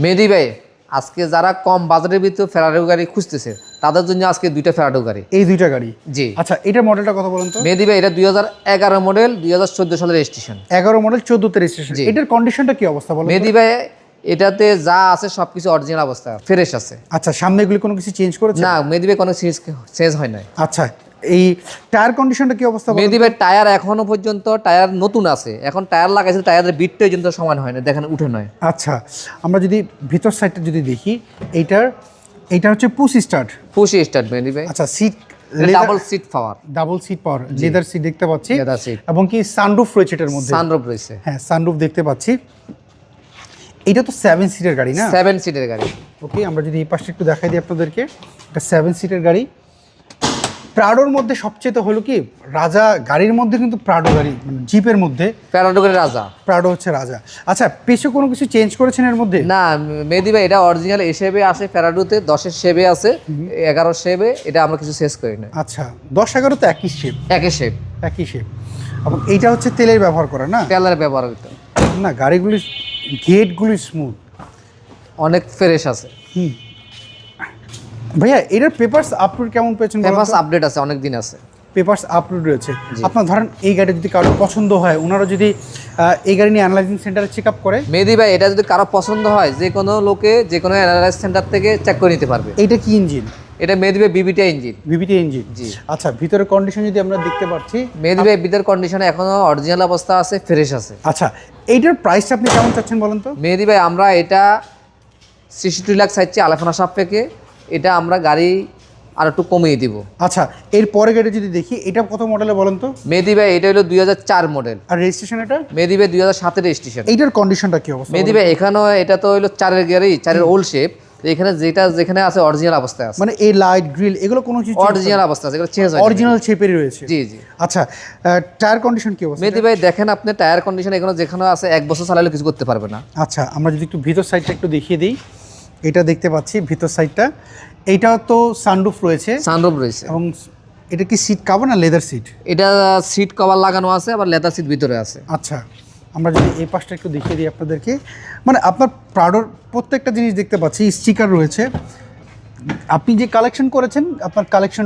মেহেদী ভাই, আজকে যারা কম বাজারের ভিতরে ফেরারি গাড়ি খুঁজতেছে তাদের জন্য আজকে দুইটা ফেরারি গাড়ি। এই দুইটা গাড়ি? জি। আচ্ছা, এটার মডেলটা কত বলুন তো? মেহেদী ভাই, এটা 2011 মডেল, 2014 সালের রেজিস্ট্রেশন। 11 model, 14তে registration. এটার কন্ডিশনটা কি অবস্থা বলুন? মেহেদী ভাই, এটাতে যা আছে সবকিছু অরিজিনাল অবস্থা, ফ্রেশ আছে। আচ্ছা, সামনে এগুলি কোনো কিছু চেঞ্জ করেছে? না, মেহেদী ভাই কোনো চেঞ্জ হয় নাই। আচ্ছা, এই টায়ার কন্ডিশনটা কি অবস্থা? মেহেদী ভাই, টায়ার এখনো পর্যন্ত টায়ার নতুন আছে, এখন টায়ার লাগাইছে, টায়ারের বিটটা পর্যন্ত সমান হয় না, দেখেন উঠে নয়। আচ্ছা, আমরা যদি ভিতর সাইডটা যদি দেখি, এইটা হচ্ছে push start. Push start Mehedi ভাই। আচ্ছা, seat double seat power. Double seat power, leather seat দেখতে পাচ্ছি, লেদার সিট, এবং কি সানরুফ রয়েছে এটার মধ্যে। সানরুফ রয়েছে, হ্যাঁ, সানরুফ দেখতে পাচ্ছি। এটা তো 7 সিটের গাড়ি না? 7 সিটের গাড়ি। ওকে, আমরা যদি এই পাশটা একটু দেখাই দিই আপনাদেরকে, এটা 7 সিটের গাড়ি। প্রাডোর মধ্যে সবচেয়ে তো হলো কি, রাজা গাড়ির মধ্যে কিন্তু প্রাডো গাড়ি, মানে জিপের মধ্যে প্যারাডো করে রাজা, প্রাডো হচ্ছে রাজা। আচ্ছা, পেছনে কোনো কিছু চেঞ্জ করেছেন এর মধ্যে? না মেহেদী ভাই, এটা অরিজিনাল শেপে আছে, প্যারাডোতে 10-এর শেপে আছে, 11 শেপে, এটা আমরা কিছু শেষ করি না। আচ্ছা, 10-11 তো একই শেপ? একই শেপ, একই শেপ। এবং এইটা হচ্ছে তেলের ব্যবহার করা না? তেলের ব্যবহার হতো না, গাড়িগুলি গেটগুলি স্মুথ, অনেক ফ্রেশ আছে। ভাইয়া, এটার পেপারস আপলোড কেমন পেয়েছেন? পেপারস আপডেট আছে, অনেক দিন আছে, পেপারস আপলোড রয়েছে। আপনার ধরেন এই গাড়ি যদি কারো পছন্দ হয়, ওনারা যদি এই গাড়ি নিয়ে অ্যানালাইজিং সেন্টারে চেক আপ করে, মেহেদী ভাই, এটা যদি কারো পছন্দ হয়, যে কোনো লোকে যে কোনো অ্যানালাইজ সেন্টার থেকে চেক করে নিতে পারবে। এইটা কি ইঞ্জিন? এটা মেহেদী ভাই বিবিটা ইঞ্জিন। বিবিটি ইঞ্জিন? জি। আচ্ছা, ভিতরের কন্ডিশন যদি আমরা দেখতে পাচ্ছি, মেহেদী ভাই ভিতর কন্ডিশনে এখনো অরিজিনাল অবস্থা আছে, ফ্রেশ আছে। আচ্ছা, এইটার প্রাইসটা আপনি কেমন চাচ্ছেন বলেন তো? মেহেদী ভাই, আমরা এটা 62 লাখ চাইছি আলোচনা সাপেক্ষে, এটা আমরা গাড়ি আর একটু কমিয়ে দিব। আচ্ছা, এর পরে গাড়ি যদি দেখি, এটা কত মডেলে বলেন তো? মেহেদী ভাই, এটা হলো 2004 মডেল। আর রেজিস্ট্রেশন এটা? মেহেদী ভাই 2007 এর রেজিস্ট্রেশন। এইটার কন্ডিশনটা কি অবস্থা? মেহেদী ভাই, এখানেও এটা তো হলো 4-এর গাড়ি, 4-এর ওল্ড শেপ, এখানে যেখানে আছে অরিজিনাল অবস্থায় আছে, মানে এই লাইট গ্রিল এগুলো কোনো কিছু অরিজিনাল অবস্থা আছে, এগুলো চেঞ্জ হয় না। অরিজিনাল শেপেরই রয়েছে? জি জি। আচ্ছা, টায়ার কন্ডিশন কি অবস্থা? মেহেদী ভাই, দেখেন আপনি টায়ার কন্ডিশন এখানে যেখানে আছে, 1 বছর চালালে কিছু করতে পারবে না। আচ্ছা, আমরা যদি একটু ভিতর সাইডটা একটু দেখিয়ে দিই, এটা দেখতে পাচ্ছি ভিতর সাইডটা, এইটাও তো সানরুফ রয়েছে, সানরুফ রয়েছে, এবং এটা কি সিট কভার না লেদার সিট? এটা সিট কভার লাগানো আছে, আবার লেদার সিট ভিতরে আছে। আচ্ছা, আমরা যদি এই পাশটা একটু দেখিয়ে দিই আপনাদেরকে, মানে আপনার প্রাডোর প্রত্যেকটা জিনিস দেখতে পাচ্ছি, স্টিকার রয়েছে। আপনি যে কালেকশন করেছেন, আপনার কালেকশন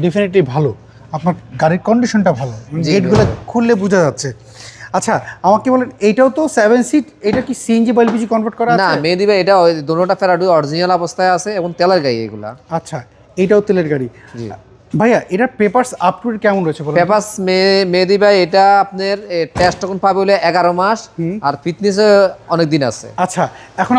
ডেফিনেটলি ভালো, আপনার গাড়ির কন্ডিশনটা ভালো, গেটগুলো খুললে বোঝা যাচ্ছে। আচ্ছা, আমাকে বলেন, এইটাও তো 7 সিট, এটা কি সিএনজি বা এলপিজি কনভার্ট করা না আছে? মেহেদী ভাই, এটা দুটোটা ফেরারি অরিজিনাল অবস্থায় আছে এবং তেলের গাড়ি এগুলা। আচ্ছা, এইটাও তেলের গাড়ি। জি। ভাইয়া, এটার পেপারস আপ টু ডেট কেমন রয়েছে বলুন? পেপারস মেহেদী ভাই, এটা আপনার টেস্ট তখন পাবে হলে 11 মাস, আর ফিটনেসে অনেক দিন আছে। আচ্ছা, এখন